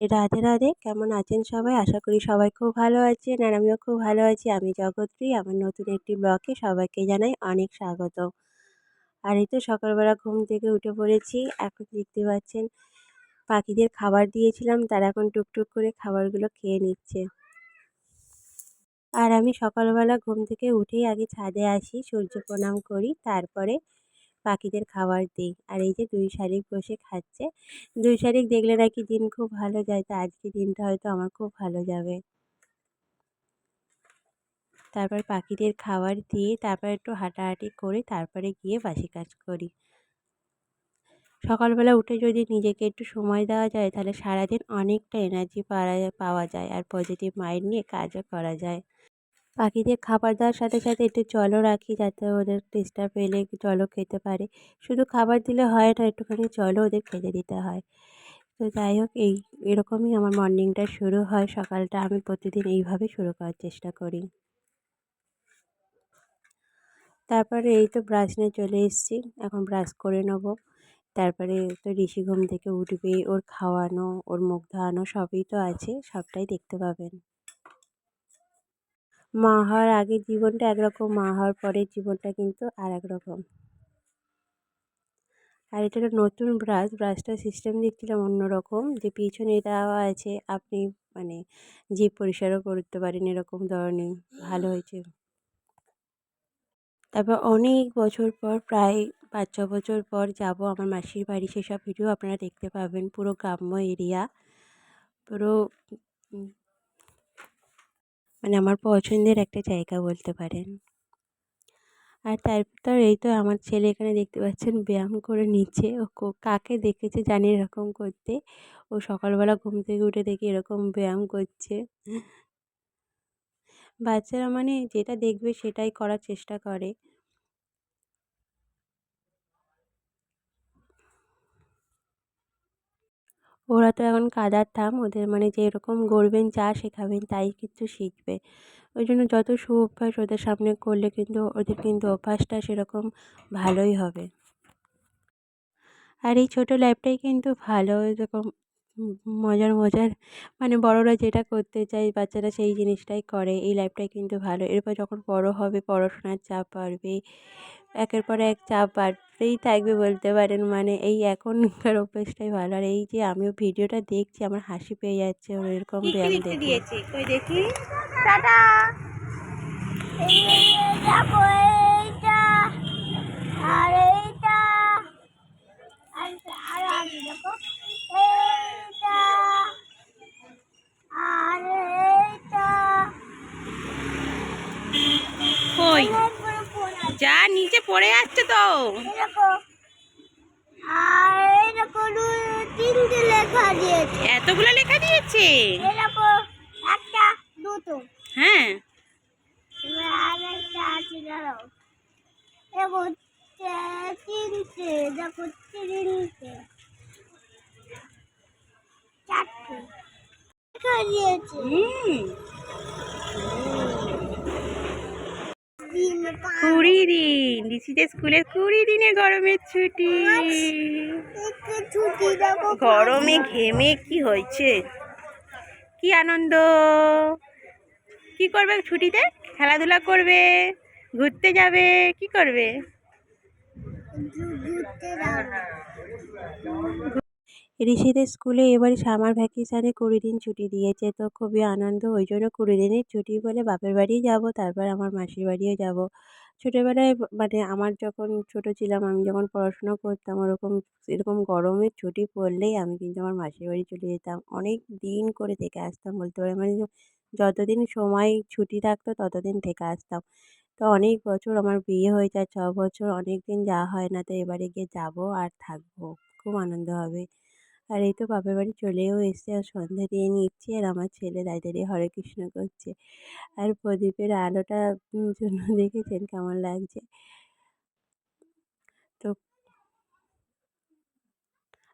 রাধে রাধে, কেমন আছেন সবাই? আশা করি সবাই খুব ভালো আছেন আর আমিও খুব ভালো আছি। আমি জগত্রী। আমার নতুন একটি ব্লগে সবাইকে জানাই অনেক স্বাগত। আর এই তো সকালবেলা ঘুম থেকে উঠে পড়েছি। এখন দেখতে পাচ্ছেন পাখিদের খাবার দিয়েছিলাম, তারা এখন টুকটুক করে খাবারগুলো খেয়ে নিচ্ছে। আর আমি সকালবেলা ঘুম থেকে উঠেই আগে ছাদে আসি, সূর্য প্রণাম করি, তারপরে পাখিদের খাবার দিই। আর এই যে 2 শালিক বসে খাচ্ছে। 2 শালিক দেখলে নাকি দিন খুব ভালো যায়, তো আজকে দিনটা হয়তো আমার খুব ভালো যাবে। তারপর পাখিদের খাবার দিয়ে তারপর একটু হাঁটাহাঁটি করে তারপরে গিয়ে বাসি কাজ করি। সকালবেলা উঠে যদি নিজেকে একটু সময় দেওয়া যায় তাহলে সারাদিন অনেকটা এনার্জি পাওয়া যায় আর পজিটিভ মাইন্ড নিয়ে কাজও করা যায়। পাখিদের খাবার দেওয়ার সাথে সাথে একটু জলও রাখি, যাতে ওদের তেষ্টা পেলে জলও খেতে পারে। শুধু খাবার দিলে হয় না, একটুখানি জলও ওদের খেতে দিতে হয়। তো যাই হোক, এরকমই আমার মর্নিংটা শুরু হয়। সকালটা আমি প্রতিদিন এইভাবে শুরু করার চেষ্টা করি। তারপরে এই তো ব্রাশ নিয়ে চলে এসেছি, এখন ব্রাশ করে নেব। তারপরে তো ঋষি ঘুম থেকে উঠবে, ওর খাওয়ানো, ওর মুখ ধোয়ানো সবই তো আছে, সবটাই দেখতে পাবেন। মা হওয়ার আগের জীবনটা একরকম, মা হওয়ার পরের জীবনটা কিন্তু আর এক রকম। আর এটা একটা নতুন ব্রাশটার সিস্টেম দেখছিলাম অন্যরকম, যে পিছনে দেওয়া আছে, আপনি মানে জিভ পরিষ্কারও করতে পারেন, এরকম ধরনের। ভালো হয়েছে। তারপর অনেক বছর পর, প্রায় 5-6 বছর পর যাব আমার মাসির বাড়ি। সেসব ভিডিও আপনারা দেখতে পাবেন। পুরো গ্রাম্য এরিয়া, পুরো উম মানে আমার পছন্দের একটা জায়গা বলতে পারেন। আর তারপর এই তো আমার ছেলে এখানে দেখতে পাচ্ছেন ব্যায়াম করে নিচ্ছে। ও কাকে দেখেছে জানি এরকম করতে। ও সকালবেলা ঘুম থেকে উঠে দেখি এরকম ব্যায়াম করছে। বাচ্চারা মানে যেটা দেখবে সেটাই করার চেষ্টা করে। ওরা তো এখন কাদার থাম, ওদের মানে যেরকম গড়বেন, যা শেখাবেন তাই কিন্তু শিখবে। ওই জন্য যত অভ্যাস ওদের সামনে করলে কিন্তু ওদের কিন্তু অভ্যাসটা সেরকম ভালোই হবে। আর এই ছোটো লাইফটাই কিন্তু ভালো, এরকম মজার মজার মানে বড়রা যেটা করতে চায় বাচ্চারা সেই জিনিসটাই করে। এই লাইফটাই কিন্তু ভালো। এরপর যখন বড় হবে পড়াশোনার চাপ বাড়বে, একের পর এক চাপ বাড়তেই থাকবে বলতে পারেন। মানে এই এখনকার অভ্যাসটাই ভালো। আর এই যে আমিও ভিডিওটা দেখছি, আমার হাসি পেয়ে যাচ্ছে ওর এরকম ব্যায়াম দেখে। দিয়েছি কই দেখি, টাটা। আর এইটা আর আগে দেখো, এইটা আর এইটা। কই যা, নিচে পড়ে যাচ্ছে তো। আর এরকম 3টে লেখা দিয়েছে। এতগুলো লেখা দিয়েছে? এরকম একটা দুটো। হ্যাঁ, আর একটা আছে, দাঁড়াও। দেখো 3টে, দেখো 3টে, 4টে লেখা দিয়েছে। কুড়ি দিন ঋষিদের স্কুলের 20 দিনের গরমের ছুটি। গরমে ঘেমে কি হয়েছে, কি আনন্দ। কি করবে ছুটিতে? খেলাধুলা করবে, ঘুরতে যাবে, কি করবে? ঋষিদের স্কুলে এবারে সামার ভ্যাকেশানে 20 দিন ছুটি দিয়েছে, তো খুবই আনন্দ। ওই জন্য 20 দিনের ছুটি বলে বাপের বাড়ি যাব, তারপর আমার মাসির বাড়িও যাব। ছোটোবেলায় মানে আমার যখন ছোটো ছিলাম, আমি যখন পড়াশোনা করতাম, এরকম গরমের ছুটি পড়লেই আমি কিন্তু আমার মাসির বাড়ি চলে যেতাম। অনেক দিন করে থেকে আসতাম বলতে পারি, মানে যতদিন সময় ছুটি থাকতো ততদিন থেকে আসতাম। তো অনেক বছর আমার বিয়ে হয়ে যায়, 6 বছর, অনেক দিন যাওয়া হয় না। তো এবারে গিয়ে যাবো আর থাকবো, খুব আনন্দ হবে। আর এই তো বাপের বাড়ি চলেও এসেছি, আর সন্ধ্যা দিয়ে নিচ্ছি, আর আমার ছেলে দাঁড়িয়ে দাঁড়িয়ে হরে কৃষ্ণ করছে। আর প্রদীপের আলোটা জন্য দেখেছেন কেমন লাগছে। তো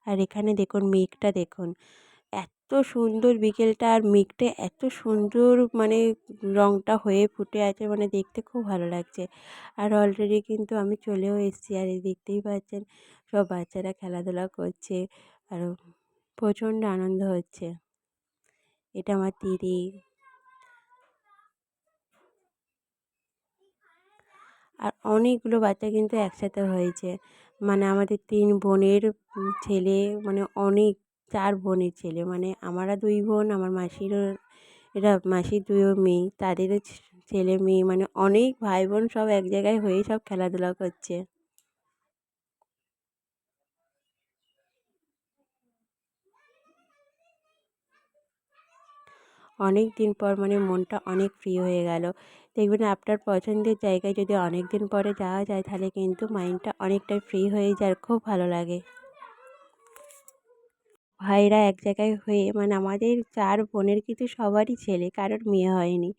আর এখানে দেখুন মেঘটা দেখুন, এত সুন্দর বিকেলটা, আর মেঘটা এত সুন্দর মানে রঙটা হয়ে ফুটে আছে, মানে দেখতে খুব ভালো লাগছে। আর অলরেডি কিন্তু আমি চলেও এসেছি, আর এই দেখতেই পাচ্ছেন সব বাচ্চারা খেলাধুলা করছে, আর প্রচণ্ড আনন্দ হচ্ছে। এটা আমার দিদি। আর অনেকগুলো বাচ্চা কিন্তু একসাথে হয়েছে। মানে আমাদের ৩ বোনের ছেলে, মানে অনেক ৪ বোনের ছেলে। মানে আমরা ২ বোন, আমার মাসিরও এরা মাসির ২ মেয়ে, তাদেরও ছেলে মেয়ে, মানে অনেক ভাই বোন সব এক জায়গায় হয়ে সব খেলাধুলা করছে। অনেক দিন পর মানে মনটা অনেক ফ্রি হয়ে গেল। দেখবেন আপনার পছন্দের জায়গায় যদি অনেক দিন পরে যাওয়া যায় তাহলে কিন্তু মাইন্ডটা অনেকটাই ফ্রি হয়ে যায় আর খুব ভালো লাগে। ভাইরা এক জায়গায় হয়ে মানে আমাদের ৪ বোনের কিন্তু সবারই ছেলে, কারোর মেয়ে হয়নি।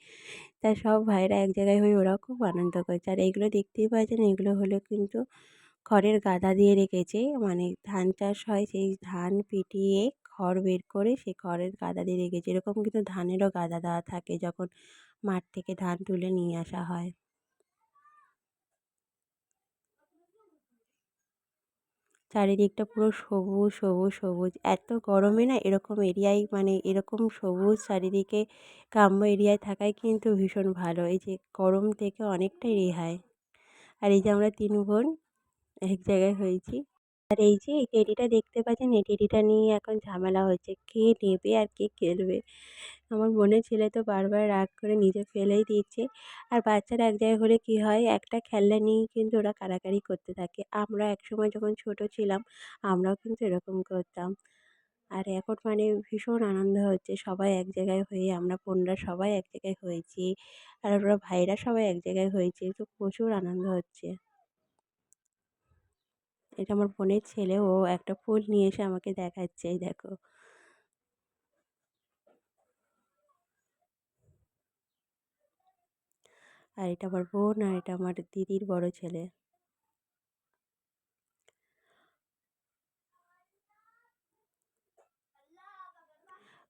তা সব ভাইরা এক জায়গায় হয়ে ওরাও খুব আনন্দ করছে। আর এইগুলো দেখতেই পাচ্ছেন, এগুলো হলো কিন্তু খড়ের গাদা দিয়ে রেখেছে। মানে ধান চাষ হয়, সেই ধান পিটিয়ে খড় বের করে সেই খড়ের গাদা দিয়ে রেখেছে। এরকম কিন্তু ধানেরও গাদা দেওয়া থাকে যখন মাঠ থেকে ধান তুলে নিয়ে আসা হয়। চারিদিকটা পুরো সবুজ, সবুজ, সবুজ। এত গরমে না এরকম এরিয়ায়, মানে এরকম সবুজ চারিদিকে গ্রাম্য এরিয়ায় থাকাই কিন্তু ভীষণ ভালো। এই যে গরম থেকে অনেকটাই রেহাই। আর এই যে আমরা ৩ বোন এক জায়গায় হয়েছি। আর এই যে এই টেডিটা দেখতে পাচ্ছেন, এই টেডিটা নিয়ে এখন ঝামেলা হচ্ছে। কে নেবে আর কে খেলবে? আমার বোনের ছেলে তো বারবার রাগ করে নিজে ফেলেই দিচ্ছে। আর বাচ্চারা এক জায়গায় হলে কী হয়, একটা খেলনা নিয়েই কিন্তু ওরা কাড়াকাড়ি করতে থাকে। আমরা একসময় যখন ছোট ছিলাম আমরাও কিন্তু এরকম করতাম। আর এখন মানে ভীষণ আনন্দ হচ্ছে, সবাই এক জায়গায় হয়ে আমরা বোনরা সবাই এক জায়গায় হয়েছি। আর ওরা ভাইরা সবাই এক জায়গায় হয়েছে। তো প্রচুর আনন্দ হচ্ছে। এটা আমার বোনের ছেলে, ও একটা ফুল নিয়ে এসে আমাকে দেখাচ্ছে, এই দেখো। আর এটা আমার বোন, আর এটা আমার দিদির বড় ছেলে।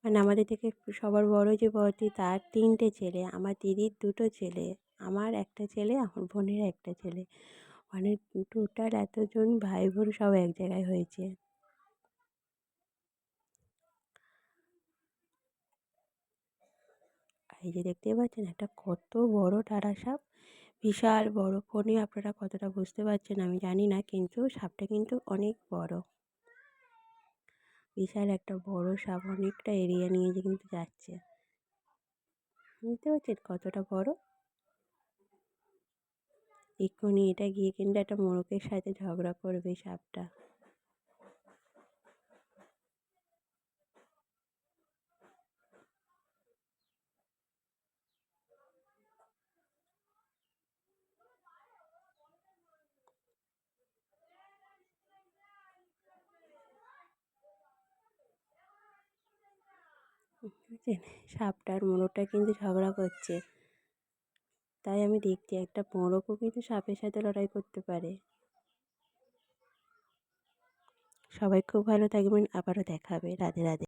মানে আমাদের থেকে সবার বড় যে বড়টি তার ৩ টে ছেলে, আমার দিদির ২ টো ছেলে, আমার ১ টা ছেলে, আমার বোনের ১ টা ছেলে। মানে টোটাল এতজন ভাই বোন সব এক জায়গায় হয়েছে। আর এই যে দেখতেই পাচ্ছেন একটা কত বড় টারা সাপ, বিশাল বড়। ফোনে আপনারা কতটা বুঝতে পারছেন আমি জানি না, কিন্তু সাপটা কিন্তু অনেক বড়। বিশাল একটা বড় সাপ, অনেকটা এরিয়া নিয়ে যে কিন্তু যাচ্ছে। বুঝতে পারছেন কতটা বড়? এক্ষুনি এটা গিয়ে কিন্তু একটা মোরগের সাথে ঝগড়া করবে সাপটা। বুঝছেন? সাপটা আর মোরগটা কিন্তু ঝগড়া করছে। তাই আমি দেখছি একটা মোরগও কিন্তু সাপের সাথে লড়াই করতে পারে। সবাই খুব ভালো থাকবেন। আবারও দেখা হবে। রাধে রাধে।